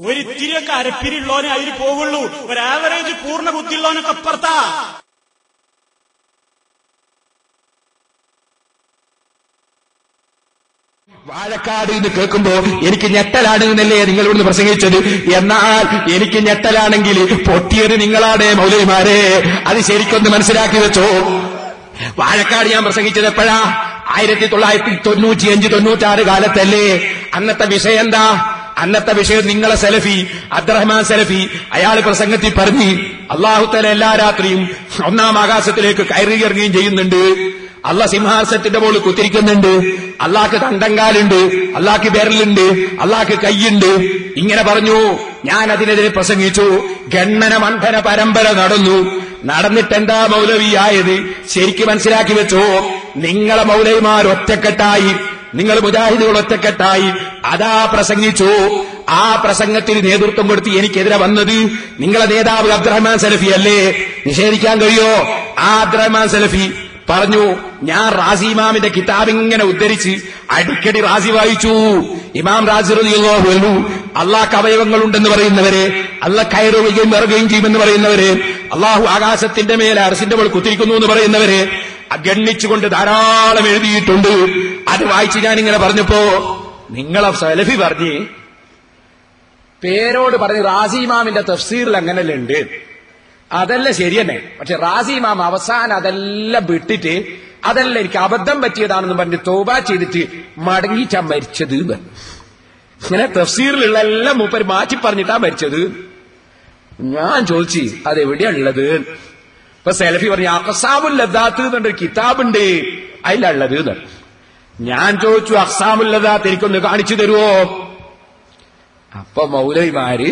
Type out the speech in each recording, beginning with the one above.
ഒരിത്തിരിയൊക്കെ അരപ്പിരിയുള്ളവനെ അതിൽ പോവുള്ളൂ. ഒരു ആവറേജ് പൂർണ്ണ ബുദ്ധിയുള്ളവനൊക്കെ അപ്പുറത്താ. വാഴക്കാട് എന്ന് കേൾക്കുമ്പോ എനിക്ക് ഞെട്ടലാണ് എന്നല്ലേ നിങ്ങൾ ഇവിടുന്ന് പ്രസംഗിച്ചത്. എന്നാൽ എനിക്ക് ഞെട്ടലാണെങ്കിൽ പൊട്ടിയത് നിങ്ങളാണ് മൗലവിമാരെ. അത് ശരിക്കൊന്ന് മനസ്സിലാക്കി വെച്ചോ. വാഴക്കാട് ഞാൻ പ്രസംഗിച്ചത് എപ്പോഴാ? 1995-96 കാലത്തല്ലേ. അന്നത്തെ വിഷയം എന്താ? അന്നത്തെ വിഷയം നിങ്ങളെ സലഫി അബ്ദുറഹ്മാൻ സലഫി അയാൾ പ്രസംഗത്തിൽ പറഞ്ഞു അല്ലാഹു തആല എല്ലാ രാത്രിയും 1-ാം ആകാശത്തിലേക്ക് കയറിയിറങ്ങുകയും ചെയ്യുന്നുണ്ട്. അള്ളാഹ് സിംഹാസനത്തിന്റെ മുകളിൽ കുത്തിരിക്കുന്നുണ്ട്. അള്ളാഹ്ക്ക് തണ്ടങ്കാലുണ്ട്, അള്ളാഹ്ക്ക് വിരലുണ്ട്, അള്ളാഹ്ക്ക് കൈയുണ്ട്. ഇങ്ങനെ പറഞ്ഞു. ഞാൻ അതിനെതിരെ പ്രസംഗിച്ചു. ഗണ്ണന മണ്ഡന പരമ്പര നടന്നിട്ടെന്താ മൗലവിയായത്? ശരിക്കും മനസ്സിലാക്കി വെച്ചോ. നിങ്ങളെ മൗലവിമാർ ഒറ്റക്കെട്ടായി, നിങ്ങൾ മുജാഹിദുകൾ ഒറ്റക്കെട്ടായി അതാ പ്രസംഗിച്ചു. ആ പ്രസംഗത്തിന് നേതൃത്വം കൊടുത്ത് എനിക്കെതിരെ വന്നത് നിങ്ങളെ നേതാവ് അബ്ദുറഹ്മാൻ സലഫി അല്ലേ? നിഷേധിക്കാൻ കഴിയോ? ആ അബ്ദുറഹ്മാൻ സലഫി പറഞ്ഞു, ഞാൻ റാസി ഇമാമിന്റെ കിതാബ് ഇങ്ങനെ ഉദ്ധരിച്ച് അടിക്കടി റാസി വായിച്ചു. ഇമാം റാസി റളിയല്ലാഹു അൻഹു അള്ളാഹ്ക്ക് അവയവങ്ങളുണ്ടെന്ന് പറയുന്നവരെ, അള്ളാഹ് കയറുകയും ഇറങ്ങുകയും ചെയ്യുമെന്ന് പറയുന്നവരെ, അള്ളാഹു ആകാശത്തിന്റെ മേലെ അർശിന്റെ മുകളിൽ കുത്തിരിക്കുന്നു എന്ന് പറയുന്നവരെ ഗണ്ണിച്ചുകൊണ്ട് ധാരാളം എഴുതിയിട്ടുണ്ട്. അത് വായിച്ച് ഞാനിങ്ങനെ പറഞ്ഞപ്പോ നിങ്ങളെ സലഫി പറഞ്ഞ് പേരോട് പറഞ്ഞ് റാസി ഇമാമിന്റെ തഫ്സീറിൽ അങ്ങനെയല്ലേ ഉണ്ട്. അതല്ല ശരി തന്നെ. പക്ഷെ റാസി ഇമാം അവസാനം അതെല്ലാം വിട്ടിട്ട് അതെല്ലാം എനിക്ക് അബദ്ധം പറ്റിയതാണെന്ന് പറഞ്ഞ് തൗബ ചെയ്തിട്ട് മടങ്ങിച്ചാ മരിച്ചത്. ഇങ്ങനെ തഫ്സീറിലുള്ള എല്ലാം മൂപ്പര് മാറ്റി പറഞ്ഞിട്ടാ മരിച്ചത്. ഞാൻ ചോദിച്ചു അതെവിടെയാണുള്ളത്? ഇപ്പൊ സലഫി പറഞ്ഞു അഖ്സാമുൽ ലദ്ദാത്ത് എന്നൊരു കിതാബുണ്ട്, അതിലുള്ളത്. ഞാൻ ചോദിച്ചു അഖ്സാമുൽ ലദ്ദാത്ത് എനിക്കൊന്ന് കാണിച്ചു തരുമോ? അപ്പൊ മൗലവിമാര്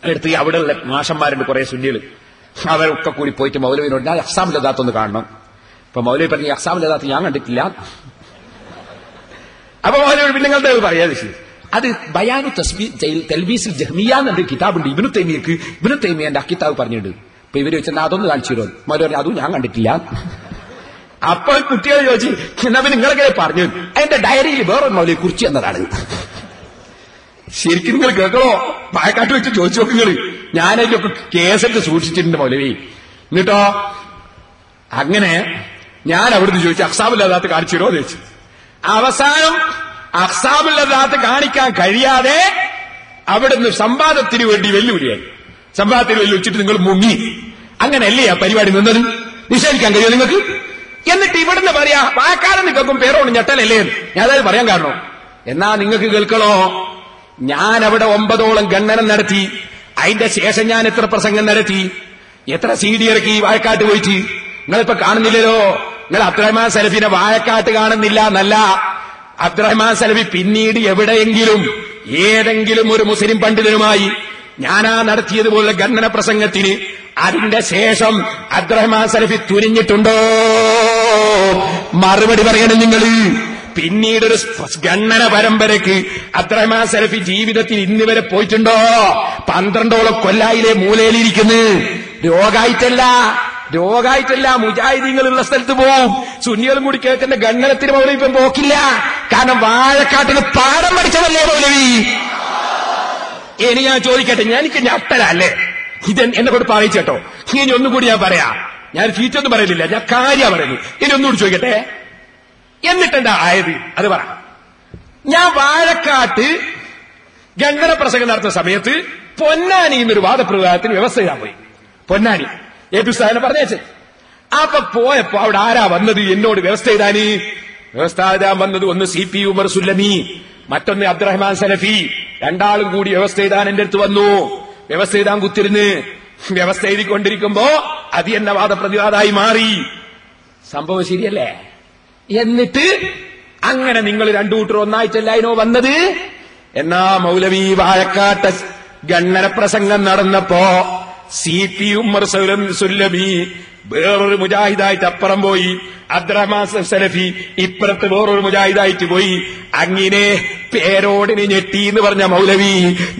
എടുത്ത് അവിടെയുള്ള മാഷന്മാരുണ്ട് കുറെ സുന്നികൾ, അവരൊക്കെ കൂടി പോയിട്ട് മൗലവിനോട് ഞാൻ അഖ്സാമുൽ ലദ്ദാത്ത് ഒന്ന് കാണണം. അപ്പൊ മൗലവി പറഞ്ഞു അഖ്സാമുൽ ലദ്ദാത്ത് ഞാൻ കണ്ടിട്ടില്ല. അപ്പൊ മൗലവി പിന്നെ നിങ്ങളുടെ പറയാതെ അത് ബയാനു തൽബീസിൽ ജഹ്മിയ എന്നൊരു കിതാബുണ്ട് ഇബ്നു തൈമിയ്യക്ക്. ഇബ്നു തൈമിയ്യന്റെ ആ കിതാബ് പറഞ്ഞിട്ടുണ്ട്. അപ്പൊ ഇവര് വെച്ചാൽ അതൊന്ന് കാണിച്ചു തരുമോ? മൗലവി അതും ഞാൻ കണ്ടിട്ടില്ല. അപ്പൊ കുട്ടികൾ ചോദിച്ചു എന്നാ നിങ്ങളെങ്ങനെ പറഞ്ഞു? അതിന്റെ ഡയറിയിൽ വേറൊരു മൗലവി കുറിച്ച് എന്നതാണ്. ശരിക്കും നിങ്ങൾ കേൾക്കണോ? പായക്കാട്ട് വെച്ച് ചോദിച്ചു നോക്കുങ്ങൾ. ഞാനതിലൊക്കെ കേസൊക്കെ സൂക്ഷിച്ചിട്ടുണ്ട് മൗലവി. എന്നിട്ടോ അങ്ങനെ ഞാൻ അവിടുന്ന് ചോദിച്ചു അഖ്സാമുൽ ലദ്ദാത്ത് കാണിച്ചു തരുമോ എന്ന് ചോദിച്ചു. അവസാനം അഖ്സാമുൽ ലദ്ദാത്ത് കാണിക്കാൻ കഴിയാതെ അവിടുന്ന് സംവാദത്തിന് വേണ്ടി വെല്ലുവിളിയായി. സംവാദത്തിന് വെല്ലുവിളിച്ചിട്ട് നിങ്ങൾ മുങ്ങി. അങ്ങനെയല്ലേ ആ പരിപാടി നിന്നത്? നിഷേധിക്കാൻ കഴിയുമോ നിങ്ങൾക്ക്? എന്നിട്ട് ഇവിടുന്ന് പറയാ പായക്കാരെന്ന് കേൾക്കും പേരോട് ഞെട്ടലല്ലേ? ഞാൻ അതായത് പറയാൻ കാരണം എന്നാ നിങ്ങൾക്ക് കേൾക്കണോ? ഞാൻ അവിടെ 9ഓളം ഗണ്ണനം നടത്തി. അതിന്റെ ശേഷം ഞാൻ എത്ര പ്രസംഗം നടത്തി, എത്ര CD ഇറക്കി വാഴക്കാട്ട് പോയിട്ട്. നിങ്ങളിപ്പോ കാണുന്നില്ലല്ലോ. നിങ്ങൾ അബ്ദുറഹ്മാൻ സലഫിനെ വാഴക്കാട്ട് കാണുന്നില്ല എന്നല്ല, അബ്ദുറഹ്മാൻ സലഫി പിന്നീട് എവിടെയെങ്കിലും ഏതെങ്കിലും ഒരു മുസ്ലിം പണ്ഡിതനുമായി ഞാനാ നടത്തിയതുപോലെ ഗണ്ണന പ്രസംഗത്തിന് അതിന്റെ ശേഷം അബ്ദുറഹ്മാൻ സലഫി തുനിഞ്ഞിട്ടുണ്ടോ? മറുപടി പറയണം നിങ്ങൾ. പിന്നീടൊരു ഗണ്ണന പരമ്പരയ്ക്ക് അബ്ദുറഹ്മാൻ സലഫി ജീവിതത്തിൽ ഇന്ന് വരെ പോയിട്ടുണ്ടോ? 12ഓളം കൊല്ലായിലെ മൂലയിലിരിക്കുന്നു. രോഗായിട്ടല്ല മുജാഹിദീങ്ങളുള്ള സ്ഥലത്ത് പോവും. സുന്നികളും കൂടി കേൾക്കുന്ന ഗണ്ണനത്തിന് മൗലവി ഇപ്പം പോക്കില്ല. കാരണം വാഴക്കാട്ടിന് പാഠം പഠിച്ചതല്ലേ മൗലവി. ഇനി ഞാൻ ചോദിക്കട്ടെ, എനിക്ക് ഞെട്ടലല്ലേ ഇത്? എന്നെ കൊണ്ട് പറയിച്ചേട്ടോ. ഇനി ഒന്നും കൂടി ഞാൻ പറയാം. ഞാൻ ചീറ്റൊന്നും പറയില്ല, ഞാൻ കാര്യം പറയുന്നു. ഇനി ഒന്നുകൂടി ചോദിക്കട്ടെ, എന്നിട്ടെന്താ ആയത് അത് പറ. ഞാൻ വാഴക്കാട്ട് ഗണ്ണന പ്രസംഗം നടത്തുന്ന സമയത്ത് പൊന്നാനി എന്നൊരു വാദപ്രതിവാദത്തിന് വ്യവസ്ഥ ചെയ്യാൻ പോയി. പൊന്നാനി ഏതുസ്ഥാനം പറഞ്ഞേച്ച്. അപ്പൊ പോയപ്പോ അവിടെ ആരാ വന്നത് എന്നോട് വ്യവസ്ഥ ചെയ്താന്? വ്യവസ്ഥ എഴുതാൻ വന്നത് ഒന്ന് CP ഉമർ സുല്ലമി, മറ്റൊന്ന് അബ്ദുറഹ്മാൻ സലഫി. രണ്ടാളും കൂടി വ്യവസ്ഥ എഴുതാൻ എന്റെ അടുത്ത് വന്നു. വ്യവസ്ഥ എഴുതാൻ കുത്തിരുന്ന് വ്യവസ്ഥ എഴുതിക്കൊണ്ടിരിക്കുമ്പോ അത് എന്നെ വാദപ്രതിവാദമായി മാറി. സംഭവം ശരിയല്ലേ? എന്നിട്ട് അങ്ങനെ നിങ്ങൾ രണ്ടു കൂട്ടർ ഒന്നായിട്ടല്ലായിനോ വന്നത്? എന്നാ മൗലവി വാഴക്കാട്ട് ഗണ്ണന പ്രസംഗം നടന്നപ്പോ CP ഉമർ സുല്ലമി വേറൊരു മുജാഹിദായിട്ട് അപ്പുറം പോയി, അബ്ദുറഹ്മാൻ സലഫി ഇപ്പുറത്ത് വേറൊരു മുജാഹിദായിട്ട് പോയി. അങ്ങനെ പേരോടിന് ഞെട്ടി എന്ന് പറഞ്ഞ മൗലവി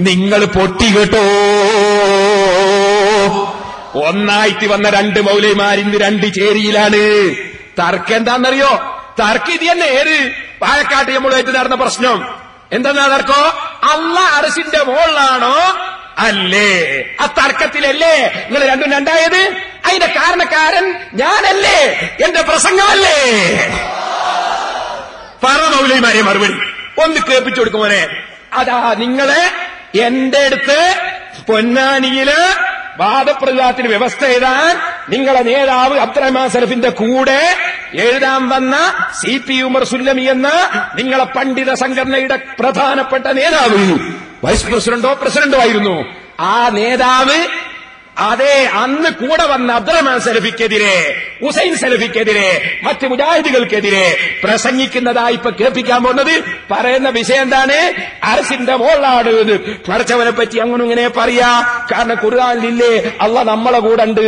നിങ്ങൾ പൊട്ടി കേട്ടോ. ഒന്നായിട്ട് വന്ന രണ്ട് മൗലവിമാരിന്ന് രണ്ട് ചേരിയിലാണ്. തർക്കം എന്താണെന്നറിയോ? തർക്കം ഇത് തന്നെ. ഏത് വാഴക്കാട്ട് നമ്മളുമായിട്ട് നടന്ന പ്രശ്നം എന്താ തർക്കോ? അള്ളാഹ് അർശിന്റെ മുകളിലാണോ അല്ലേ? ആ തർക്കത്തിലല്ലേ നിങ്ങൾ രണ്ടും രണ്ടായത്? അതിന്റെ കാരണക്കാരൻ ഞാനല്ലേ? എന്റെ പ്രസംഗമല്ലേ? പറ മൗലവിമാരെ മറുപടി ഒന്ന് കേൾപ്പിച്ചു കൊടുക്കുമോനെ. അതാ നിങ്ങളെ എന്റെ അടുത്ത് പൊന്നാനിയില് വാദപ്രതിവാദത്തിന് വ്യവസ്ഥ എഴുതാൻ നിങ്ങളെ നേതാവ് അബ്ദുറഹ്മാൻ സലഫിന്റെ കൂടെ എഴുതാൻ വന്ന CP ഉമർ സുല്ലമി എന്ന നിങ്ങളെ പണ്ഡിത സംഘടനയുടെ പ്രധാനപ്പെട്ട നേതാവ്, വൈസ് പ്രസിഡന്റോ ആയിരുന്നു. ആ നേതാവ് അതെ അന്ന് കൂടെ വന്ന അബ്ദുറഹ്മാൻ സലഫിക്കെതിരെ, ഹുസൈൻ സലഫിക്കെതിരെ, മറ്റ് മുജാഹിദുകൾക്കെതിരെ പ്രസംഗിക്കുന്നതായി ഇപ്പൊ കേൾപ്പിക്കാൻ പോകുന്നത്. പറയുന്ന വിഷയം എന്താണ്? അർശിന്റെ മോളാണ് എന്ന്. മറിച്ചവനെ പറ്റി അങ്ങനെ ഇങ്ങനെ പറയാ. കാരണം ഖുർആനിലില്ലേ അള്ളാഹ് നമ്മളെ കൂടെ ഉണ്ട്,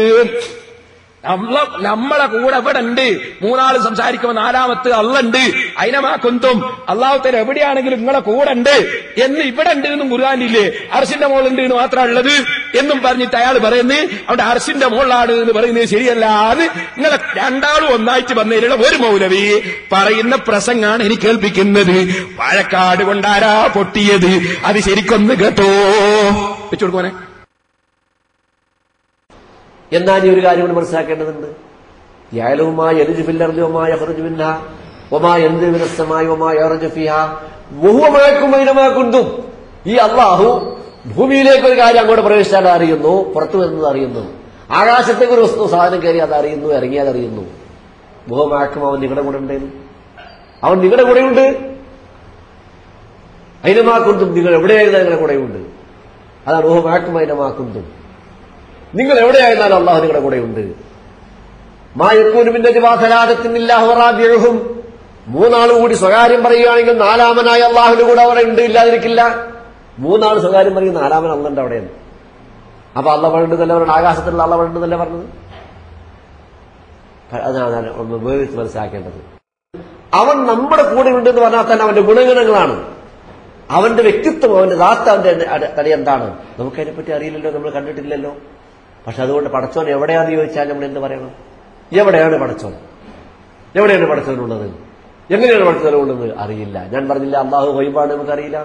നമ്മളെ കൂടെ ഇവിടെ ഉണ്ട്. മൂന്നാള് സംസാരിക്കുമ്പോൾ നാലാമത്ത് അള്ളുണ്ട്. അയിനമാ കുന്തും അള്ളാഹുത്തര എവിടെയാണെങ്കിലും നിങ്ങളെ കൂടെ ഉണ്ട് എന്ന് ഇവിടെ ഉണ്ട് എന്നും ഖുർആനില്ലേ. അർശിന്റെ മോളുണ്ട് എന്ന് മാത്രമാണ് ഉള്ളത് എന്നും പറഞ്ഞിട്ട് അയാൾ പറയുന്നത് അവിടെ അർശിന്റെ മോളാണ് എന്ന് പറയുന്നത് ശരിയല്ല. അത് നിങ്ങളെ രണ്ടാളും ഒന്നായിട്ട് വന്നതിലുള്ള ഒരു മൗലവി പറയുന്ന പ്രസംഗാണ് എനിക്ക് കേൾപ്പിക്കുന്നത്. വാഴക്കാട് കൊണ്ടാരാ പൊട്ടിയത്? അത് ശരിക്കൊന്ന് കേട്ടോ. വെച്ചു കൊടുക്കുവാനെ. എന്നാൽ ഈ ഒരു കാര്യം കൂടി മനസ്സിലാക്കേണ്ടതുണ്ട്. യഅലമുമാ യൽജു ഫിൽ അർളി വമാ യഖ്റുജു മിൻഹാ വമാ യൻസിലു മിനസ് സമാഇ വമാ യർജു ഫീഹാ വഹുവ മഅക്കും ഐനമാ കുന്തും. ഈ അല്ലാഹു ഭൂമിയിലേക്ക് ഒരു കാര്യം അങ്ങോട്ട് പ്രവേശിച്ചാൽ അറിയുന്നു, പുറത്തു വരുന്നത് അറിയുന്നു. ആകാശത്തേക്ക് ഒരു വസ്തു സാധനം കയറി അത് അറിയുന്നു, ഇറങ്ങിയാൽ അറിയുന്നു. വഹുവ മഅക്കും, അവൻ നിങ്ങളുടെ കൂടെ ഉണ്ടായിരുന്നു. അവൻ നിങ്ങളുടെ കൂടെയുണ്ട്. ഐനമാ കുന്തും, നിങ്ങൾ എവിടെയായിരുന്നാലും നിങ്ങളുടെ കൂടെയുണ്ട്. അതാണ് വഹുവ മഅക്കും ഐനമാ കുന്തും. നിങ്ങൾ എവിടെയായിരുന്നാലും അള്ളാഹു നിങ്ങളുടെ കൂടെയുണ്ട്. മൂന്നാൾ കൂടി സ്വകാര്യം പറയുകയാണെങ്കിൽ നാലാമനായ അള്ളാഹുവിന്റെ കൂടെ അവിടെ ഉണ്ട്, ഇല്ലാതിരിക്കില്ല. മൂന്നാൾ സ്വകാര്യം പറയും, നാലാമൻ അള്ളണ്ട് അവിടെയാണ്. അപ്പൊ അള്ള പറഞ്ഞിട്ടല്ല പറഞ്ഞത്, ആകാശത്തിലുള്ള അള്ള പറഞ്ഞിട്ടല്ല പറഞ്ഞത്. അതാണ് ഒന്ന് വേറിച്ച് മനസ്സിലാക്കേണ്ടത്. അവൻ നമ്മുടെ കൂടെ ഉണ്ടെന്ന് പറഞ്ഞാൽ തന്നെ അവന്റെ ഗുണഗണങ്ങളാണ്, അവന്റെ വ്യക്തിത്വം, അവന്റെ ദാത്ത്, അവന്റെ തടി എന്താണ് നമുക്കതിനെപ്പറ്റി അറിയില്ലല്ലോ, നമ്മൾ കണ്ടിട്ടില്ലല്ലോ. പക്ഷെ അതുകൊണ്ട് പടച്ചോൻ എവിടെയാണെന്ന് ചോദിച്ചാൽ നമ്മൾ എന്ത് പറയണം? എവിടെയാണ് പടച്ചോൻ? എവിടെയാണ് പടച്ചോനുള്ളത്? എങ്ങനെയാണ് പടച്ചോനുള്ളത്? അറിയില്ല. ഞാൻ പറഞ്ഞില്ല അള്ളാഹു ഗൈബാണ്, നമുക്കറിയില്ല.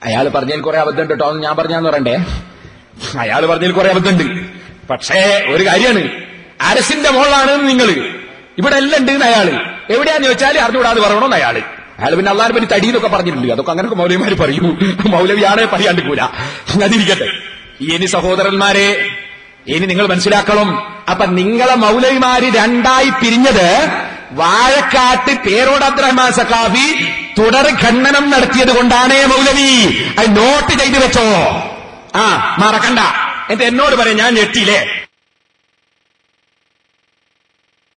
അയാൾ പറഞ്ഞതിൽ കുറെ അബദ്ധമുണ്ട് കേട്ടോ, ഞാൻ പറഞ്ഞാന്ന് പറയണ്ടേ. അയാൾ പറഞ്ഞതിൽ കുറെ അബദ്ധമുണ്ട്. പക്ഷേ ഒരു കാര്യമാണ്, അരസിന്റെ മോളാണ് നിങ്ങൾ ഇവിടെ എല്ലാം ഉണ്ട് അയാള്. എവിടെയാന്ന് ചോദിച്ചാൽ അറിഞ്ഞുകൂടാതെ പറയണമെന്ന് അയാൾ പിന്നെ അള്ളാഹിനെ പറ്റി തടി എന്നൊക്കെ പറഞ്ഞിട്ടുണ്ട്. അതൊക്കെ അങ്ങനെ മൗലവിമാര് പറയൂ, മൗലവിയാണെ പറയാണ്ടിക്കൂല. അതിരിക്കട്ടെ. ഇനി സഹോദരന്മാരെ, ഇനി നിങ്ങൾ മനസ്സിലാക്കണം. അപ്പൊ നിങ്ങളെ മൗലവിമാര് രണ്ടായി പിരിഞ്ഞത് വാഴക്കാട്ട് പേരോട് അബ്ദുറഹ്മാൻ സഖാഫി തുടർ ഖണ്ഡനം നടത്തിയത് കൊണ്ടാണേ മൗലവി. അത് നോട്ട് ചെയ്തു വെച്ചോ. മറക്കണ്ട. എന്നിട്ട് എന്നോട് പറയാം ഞാൻ ഞെട്ടിയില്ലേ.